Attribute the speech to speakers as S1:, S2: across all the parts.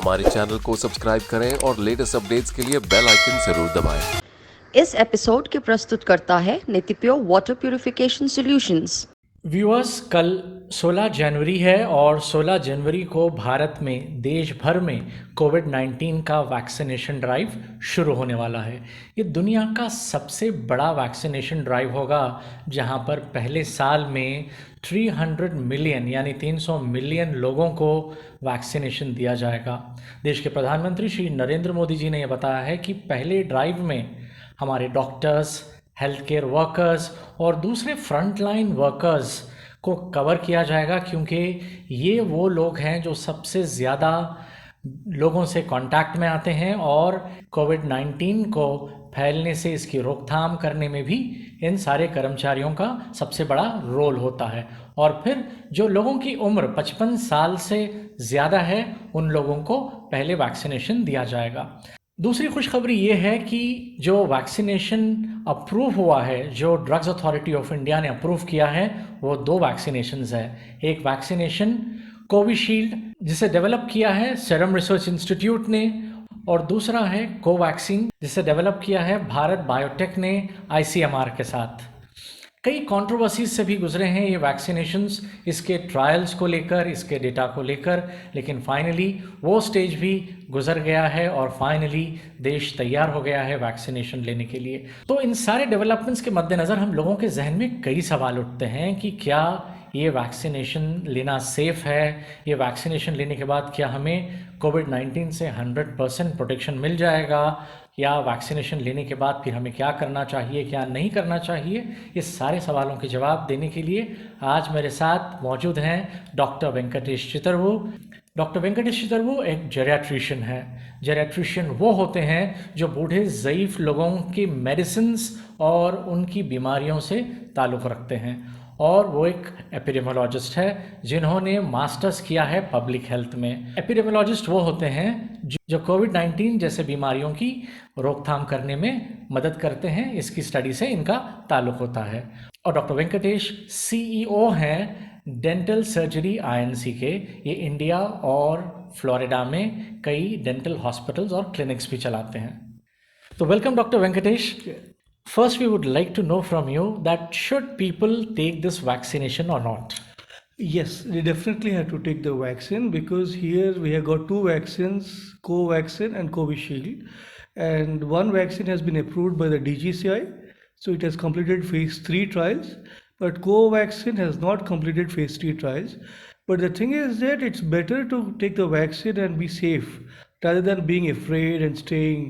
S1: हमारे चैनल को सब्सक्राइब करें और लेटेस्ट अपडेट्स के लिए बेल आइकन जरूर दबाएं।
S2: इस एपिसोड के प्रस्तुत करता है नीतिप्यो वाटर प्यूरिफिकेशन सॉल्यूशंस।
S3: व्यूअर्स, कल 16 जनवरी है और 16 जनवरी को भारत में देश भर में कोविड-19 का वैक्सीनेशन ड्राइव शुरू होने वाला है। ये दुनिया का सबसे बड़ा वैक्सीनेशन ड्राइव होगा, जहां पर पहले साल में 300 मिलियन यानी 300 मिलियन लोगों को वैक्सीनेशन दिया जाएगा। देश के प्रधानमंत्री श्री नरेंद्र मोदी जी ने यह बताया है कि पहले ड्राइव में हमारे डॉक्टर्स, हेल्थ केयर वर्कर्स और दूसरे फ्रंटलाइन वर्कर्स को कवर किया जाएगा, क्योंकि ये वो लोग हैं जो सबसे ज़्यादा लोगों से कांटेक्ट में आते हैं और कोविड-19 को फैलने से इसकी रोकथाम करने में भी इन सारे कर्मचारियों का सबसे बड़ा रोल होता है। और फिर जो लोगों की उम्र 55 साल से ज़्यादा है, उन लोगों को पहले वैक्सीनेशन दिया जाएगा। दूसरी खुशखबरी ये है कि जो वैक्सीनेशन अप्रूव हुआ है, जो ड्रग्स अथॉरिटी ऑफ इंडिया ने अप्रूव किया है, वो 2 वैक्सीनेशंस है। एक वैक्सीनेशन कोविशील्ड, जिसे डेवलप किया है सीरम रिसर्च इंस्टीट्यूट ने, और दूसरा है कोवैक्सीन, जिसे डेवलप किया है भारत बायोटेक ने ICMR के साथ। कई कंट्रोवर्सीज से भी गुजरे हैं ये वैक्सीनेशंस, इसके ट्रायल्स को लेकर, इसके डेटा को लेकर, लेकिन फाइनली वो स्टेज भी गुजर गया है और फाइनली देश तैयार हो गया है वैक्सीनेशन लेने के लिए। तो इन सारे डेवलपमेंट्स के मद्देनज़र हम लोगों के जहन में कई सवाल उठते हैं कि क्या ये वैक्सीनेशन लेना सेफ़ है, ये वैक्सीनेशन लेने के बाद क्या हमें कोविड-19 से 100% प्रोटेक्शन मिल जाएगा, या वैक्सीनेशन लेने के बाद फिर हमें क्या करना चाहिए, क्या नहीं करना चाहिए। इस सारे सवालों के जवाब देने के लिए आज मेरे साथ मौजूद हैं डॉक्टर वेंकटेश चितरवु। डॉक्टर वेंकटेश चितरवु एक जेरियाट्रिशियन है। जेरियाट्रिशियन वो होते हैं जो बूढ़े ज़ईफ़ लोगों की मेडिसिन्स और उनकी बीमारियों से ताल्लुक़ रखते हैं, और वो एक एपिडेमियोलॉजिस्ट है जिन्होंने मास्टर्स किया है पब्लिक हेल्थ में। एपिडेमियोलॉजिस्ट वो होते हैं जो कोविड-19 जैसे बीमारियों की रोकथाम करने में मदद करते हैं, इसकी स्टडी से इनका ताल्लुक़ होता है। और डॉक्टर वेंकटेश CEO हैं डेंटल सर्जरी INC के। ये इंडिया और फ्लोरिडा में कई डेंटल हॉस्पिटल्स और क्लिनिक्स भी चलाते हैं। तो welcome doctor Venkatesh. First, we would like to know from you that should people take this vaccination or not?
S4: Yes, they definitely have to take the vaccine, because here we have got 2 vaccines, Covaxin and Covishield, and one vaccine has been approved by the DGCI, so it has completed phase 3 trials, but Covaxin has not completed phase 3 trials. But the thing is that it's better to take the vaccine and be safe, rather than being afraid and staying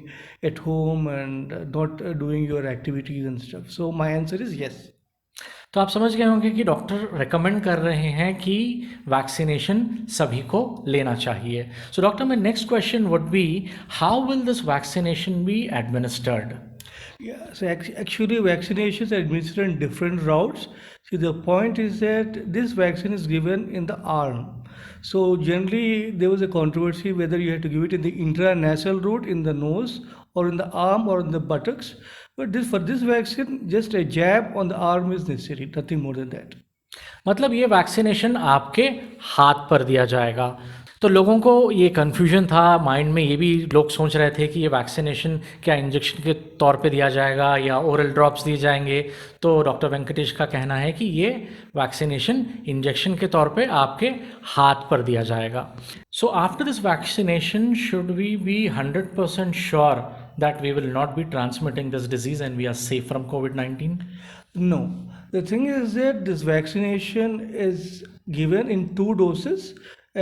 S4: at home and not doing your activities and stuff. So my answer is yes.
S3: तो आप समझ गए होंगे कि doctor recommend कर रहे हैं कि वैक्सीनेशन सभी को लेना चाहिए। So doctor, my next question would be, how will this vaccination be administered?
S4: Yeah, so actually vaccinations are administered in different routes. See, the point is that this vaccine is given in the arm. So generally there was a controversy whether you had to give it in the intranasal route, in the nose, or in the arm, or in the buttocks. But for this vaccine, just a jab on the arm is necessary, nothing more than that.
S3: मतलब ये vaccination आपके हाथ पर दिया जाएगा। तो लोगों को ये कन्फ्यूजन था माइंड में, ये भी लोग सोच रहे थे कि ये वैक्सीनेशन क्या इंजेक्शन के तौर पे दिया जाएगा या ओरल ड्रॉप्स दिए जाएंगे। तो डॉक्टर वेंकटेश का कहना है कि ये वैक्सीनेशन इंजेक्शन के तौर पे आपके हाथ पर दिया जाएगा। So after this vaccination should we be 100% sure that we will not be transmitting this disease and we are safe from COVID-19?
S4: No. The thing is that this vaccination is given in 2 doses,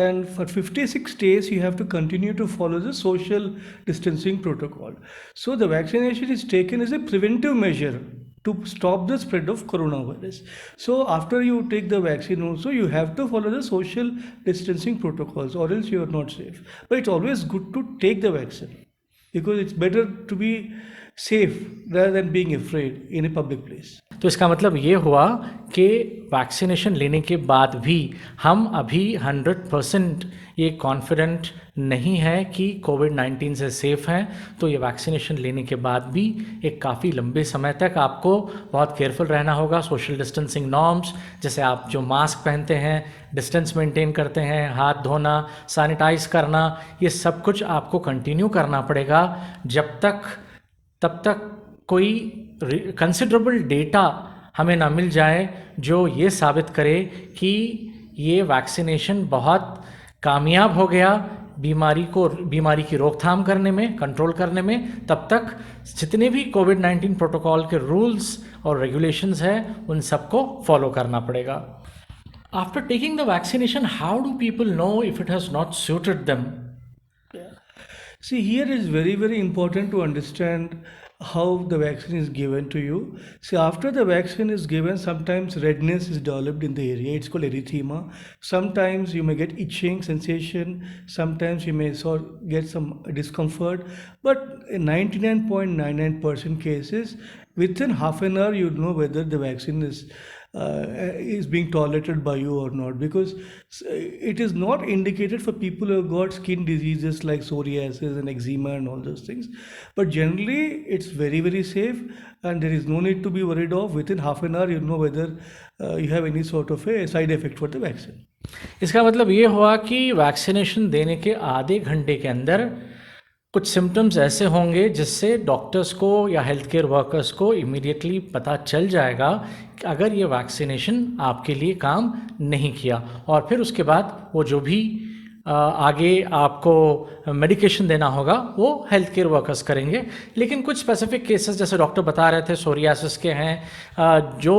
S4: and for 56 days you have to continue to follow the social distancing protocol. So the vaccination is taken as a preventive measure to stop the spread of coronavirus. So after you take the vaccine also, you have to follow the social distancing protocols, or else you are not safe. But it's always good to take the vaccine, because it's better to be safe rather than being afraid in a public place.
S3: तो इसका मतलब ये हुआ कि vaccination लेने के बाद भी हम अभी 100% ये कॉन्फिडेंट नहीं है कि कोविड-19 से सेफ़ हैं। तो ये वैक्सीनेशन लेने के बाद भी एक काफ़ी लंबे समय तक आपको बहुत केयरफुल रहना होगा। सोशल डिस्टेंसिंग नॉर्म्स, जैसे आप जो मास्क पहनते हैं, डिस्टेंस मेंटेन करते हैं, हाथ धोना, सैनिटाइज करना, ये सब कुछ आपको कंटिन्यू करना पड़ेगा तब तक कोई कंसिडरेबल डेटा हमें ना मिल जाए जो ये साबित करे कि ये वैक्सीनेशन बहुत कामयाब हो गया बीमारी की रोकथाम करने में, कंट्रोल करने में। तब तक जितने भी कोविड-19 प्रोटोकॉल के रूल्स और रेगुलेशंस हैं उन सबको फॉलो करना पड़ेगा। After taking the vaccination, how do people know if it has not suited them?
S4: See, here is very, very important to understand how the vaccine is given to you. See, after the vaccine is given, sometimes redness is developed in the area. It's called erythema. Sometimes you may get itching sensation. Sometimes you may get some discomfort. But in 99.99% cases, within half an hour, you know whether the vaccine is being tolerated by you or not, because it is not indicated for people who have got skin diseases like psoriasis and eczema and all those things. But generally it's very, very safe and there is no need to be worried of. Within half an hour you know whether you have any sort of a side effect for the vaccine.
S3: इसका मतलब ये हुआ कि vaccination देने के आधे घंटे के अंदर कुछ सिम्टम्स ऐसे होंगे जिससे डॉक्टर्स को या हेल्थ केयर वर्कर्स को इमीडिएटली पता चल जाएगा कि अगर ये वैक्सीनेशन आपके लिए काम नहीं किया, और फिर उसके बाद वो जो भी आगे आपको मेडिकेशन देना होगा वो हेल्थ केयर वर्कर्स करेंगे। लेकिन कुछ स्पेसिफिक केसेस जैसे डॉक्टर बता रहे थे सोरियासिस के हैं, जो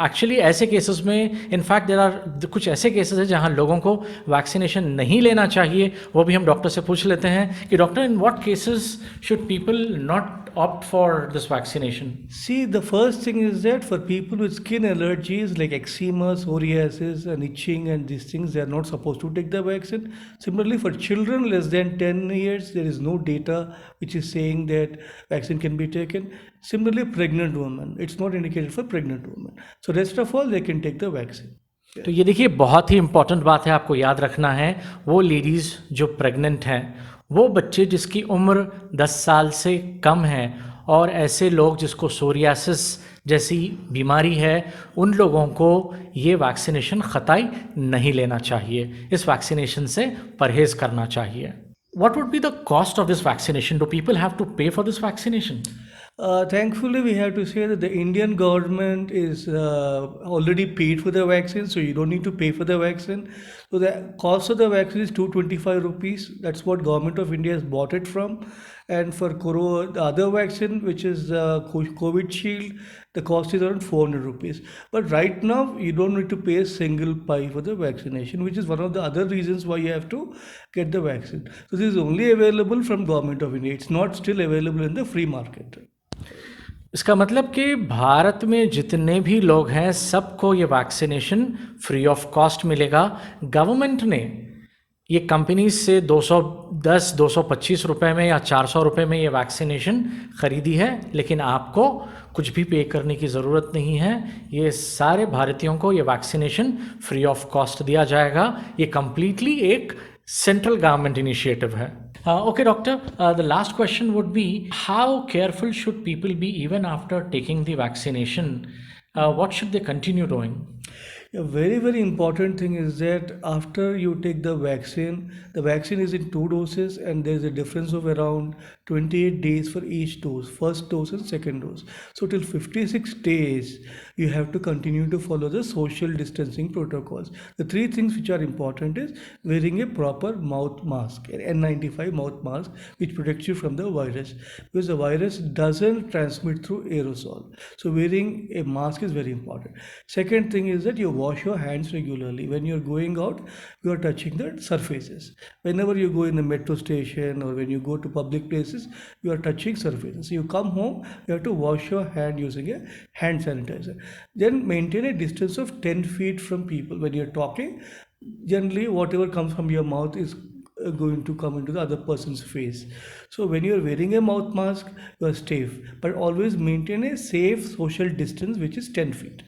S3: एक्चुअली ऐसे केसेस में इनफैक्ट देयर आर कुछ ऐसे केसेस हैं जहां लोगों को वैक्सीनेशन नहीं लेना चाहिए। वो भी हम डॉक्टर से पूछ लेते हैं कि doctor, in what cases should people not opt for this vaccination?
S4: See, the first thing is that for people with skin allergies like eczema, psoriasis and itching and these things, they are not supposed to take the vaccine. Similarly, for children less than 10 years, there is no data which is saying that vaccine can be taken. Similarly, pregnant women, it's not indicated for pregnant women. So rest of all, they can take the vaccine.
S3: तो ये देखिए बहुत ही important बात है, आपको याद रखना है। वो लेडीज़ जो प्रेग्नेंट हैं, वो बच्चे जिसकी उम्र 10 साल से कम है, और ऐसे लोग जिसको सोरियासिस जैसी बीमारी है, उन लोगों को ये वैक्सीनेशन ख़ताई नहीं लेना चाहिए। इस वैक्सीनेशन से परहेज़ करना चाहिए। What would be the cost of this vaccination? Do people have to pay for this vaccination?
S4: Thankfully, we have to say that the Indian government is already paid for the vaccine, so you don't need to pay for the vaccine. So the cost of the vaccine is 225 rupees. That's what government of India has bought it from. And for the other vaccine, which is COVID Shield, the cost is around 400 rupees. But right now, you don't need to pay a single pie for the vaccination, which is one of the other reasons why you have to get the vaccine. So this is only available from government of India. It's not still available in the free market.
S3: इसका मतलब कि भारत में जितने भी लोग हैं सबको ये वैक्सीनेशन फ्री ऑफ कॉस्ट मिलेगा। गवर्नमेंट ने ये कंपनीज से 225 रुपये में या 400 रुपये में ये वैक्सीनेशन ख़रीदी है, लेकिन आपको कुछ भी पे करने की ज़रूरत नहीं है। ये सारे भारतीयों को ये वैक्सीनेशन फ्री ऑफ कॉस्ट दिया जाएगा। ये कम्प्लीटली एक सेंट्रल गवर्नमेंट इनिशिएटिव है। Okay, doctor, the last question would be, how careful should people be even after taking the vaccination? What should they continue doing?
S4: A very, very important thing is that after you take the vaccine is in 2 doses and there is a difference of around 28 days for each dose, first dose and second dose. So till 56 days, you have to continue to follow the social distancing protocols. The 3 things which are important is wearing a proper mouth mask, an N95 mouth mask, which protects you from the virus, because the virus doesn't transmit through aerosol. So wearing a mask is very important. Second thing is that you wash your hands regularly. When you're going out, you are touching the surfaces. Whenever you go in the metro station or when you go to public places, you are touching surfaces. You come home, you have to wash your hand using a hand sanitizer. Then maintain a distance of 10 feet from people. When you're talking, generally whatever comes from your mouth is going to come into the other person's face. So when you are wearing a mouth mask, you are safe, but always maintain a safe social distance, which is 10 feet.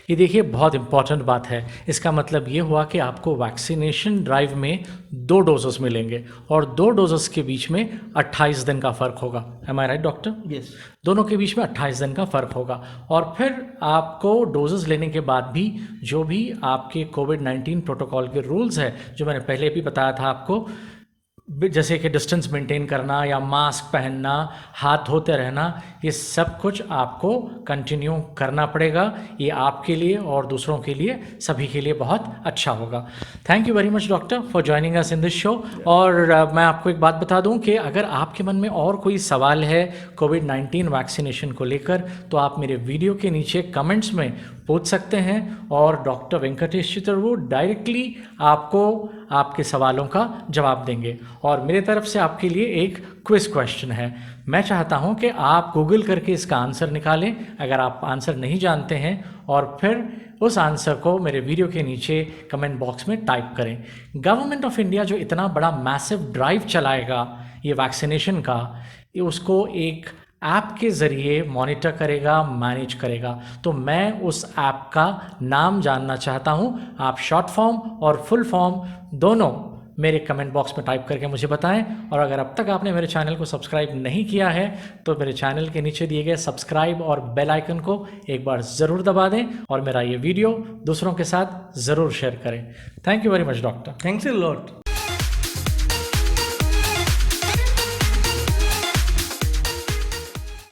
S3: ये देखिए बहुत important बात है। इसका मतलब ये हुआ कि आपको वैक्सीनेशन ड्राइव में 2 डोजेस मिलेंगे और 2 डोजेस के बीच में 28 दिन का फ़र्क होगा। एम आई राइट डॉक्टर?
S4: Yes.
S3: दोनों के बीच में 28 दिन का फ़र्क होगा और फिर आपको डोजेस लेने के बाद भी जो भी आपके कोविड-19 प्रोटोकॉल के रूल्स है, जो मैंने पहले भी बताया था आपको, जैसे कि डिस्टेंस मेंटेन करना या मास्क पहनना, हाथ धोते रहना, ये सब कुछ आपको कंटिन्यू करना पड़ेगा। ये आपके लिए और दूसरों के लिए, सभी के लिए बहुत अच्छा होगा। Thank you very much doctor for joining us in this show. और मैं आपको एक बात बता दूं कि अगर आपके मन में और कोई सवाल है कोविड-19 वैक्सीनेशन को लेकर, तो आप मेरे वीडियो के नीचे कमेंट्स में पूछ सकते हैं और डॉक्टर वेंकटेश चितरवू डायरेक्टली आपको आपके सवालों का जवाब देंगे। और मेरे तरफ से आपके लिए एक क्विज क्वेश्चन है। मैं चाहता हूं कि आप गूगल करके इसका आंसर निकालें अगर आप आंसर नहीं जानते हैं, और फिर उस आंसर को मेरे वीडियो के नीचे कमेंट बॉक्स में टाइप करें। गवर्नमेंट ऑफ इंडिया जो इतना बड़ा मैसिव ड्राइव चलाएगा ये वैक्सीनेशन का, ये उसको एक ऐप के ज़रिए मॉनिटर करेगा, मैनेज करेगा। तो मैं उस ऐप का नाम जानना चाहता हूँ। आप शॉर्ट फॉर्म और फुल फॉर्म दोनों मेरे कमेंट बॉक्स में टाइप करके मुझे बताएं। और अगर अब तक आपने मेरे चैनल को सब्सक्राइब नहीं किया है तो मेरे चैनल के नीचे दिए गए सब्सक्राइब और बेल आइकन को एक बार ज़रूर दबा दें और मेरा ये वीडियो दूसरों के साथ ज़रूर शेयर करें। Thank you very much doctor.
S4: Thanks a lot.